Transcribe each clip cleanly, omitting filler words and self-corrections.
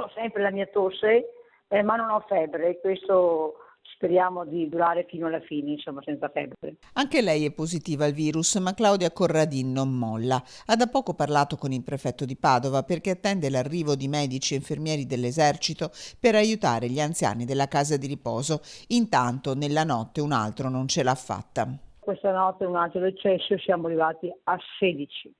ho sempre la mia tosse, ma non ho febbre. Questo speriamo di durare fino alla fine, insomma, senza febbre. Anche lei è positiva al virus, ma Claudia Corradin non molla. Ha da poco parlato con il prefetto di Padova perché attende l'arrivo di medici e infermieri dell'esercito per aiutare gli anziani della casa di riposo. Intanto, nella notte un altro non ce l'ha fatta. Questa notte un altro decesso, siamo arrivati a 16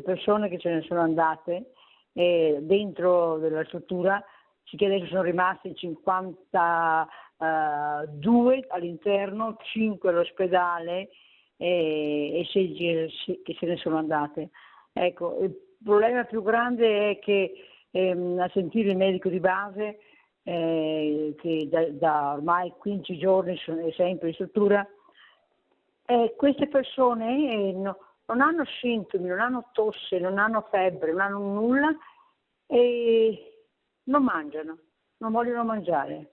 persone che se ne sono andate dentro della struttura. Che adesso sono rimasti 52 all'interno, 5 all'ospedale e 16 che se ne sono andate. Ecco, il problema più grande è che a sentire il medico di base, che da ormai 15 giorni è sempre in struttura, queste persone non hanno sintomi, non hanno tosse, non hanno febbre, non hanno nulla e non mangiano, non vogliono mangiare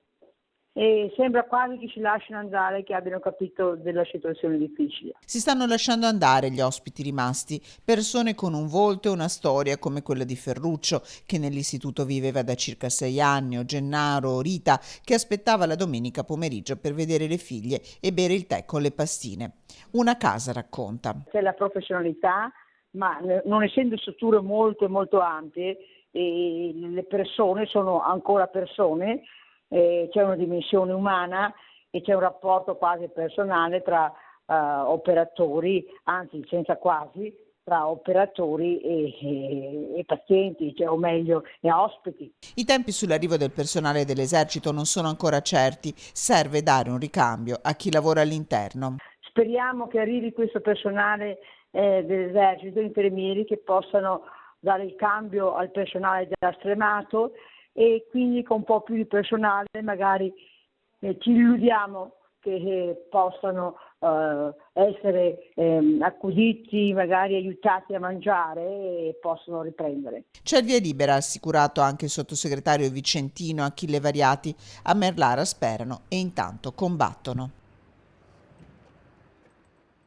e sembra quasi che si lasciano andare, che abbiano capito della situazione difficile. Si stanno lasciando andare gli ospiti rimasti, persone con un volto e una storia come quella di Ferruccio, che nell'istituto viveva da circa 6 anni, o Gennaro, o Rita, che aspettava la domenica pomeriggio per vedere le figlie e bere il tè con le pastine. Una casa, racconta. C'è la professionalità, ma non essendo strutture molto molto ampie, e le persone sono ancora persone, c'è una dimensione umana e c'è un rapporto quasi personale tra operatori, anzi senza quasi, tra operatori e pazienti, cioè, o meglio, e ospiti. I tempi sull'arrivo del personale dell'esercito non sono ancora certi, serve dare un ricambio a chi lavora all'interno. Speriamo che arrivi questo personale dell'esercito, infermieri che possano dare il cambio al personale già stremato e quindi con un po' più di personale magari ci illudiamo che possano essere accuditi, magari aiutati a mangiare e possono riprendere. C'è il via libera, ha assicurato anche il sottosegretario Vicentino Achille Variati. A Merlara sperano e intanto combattono.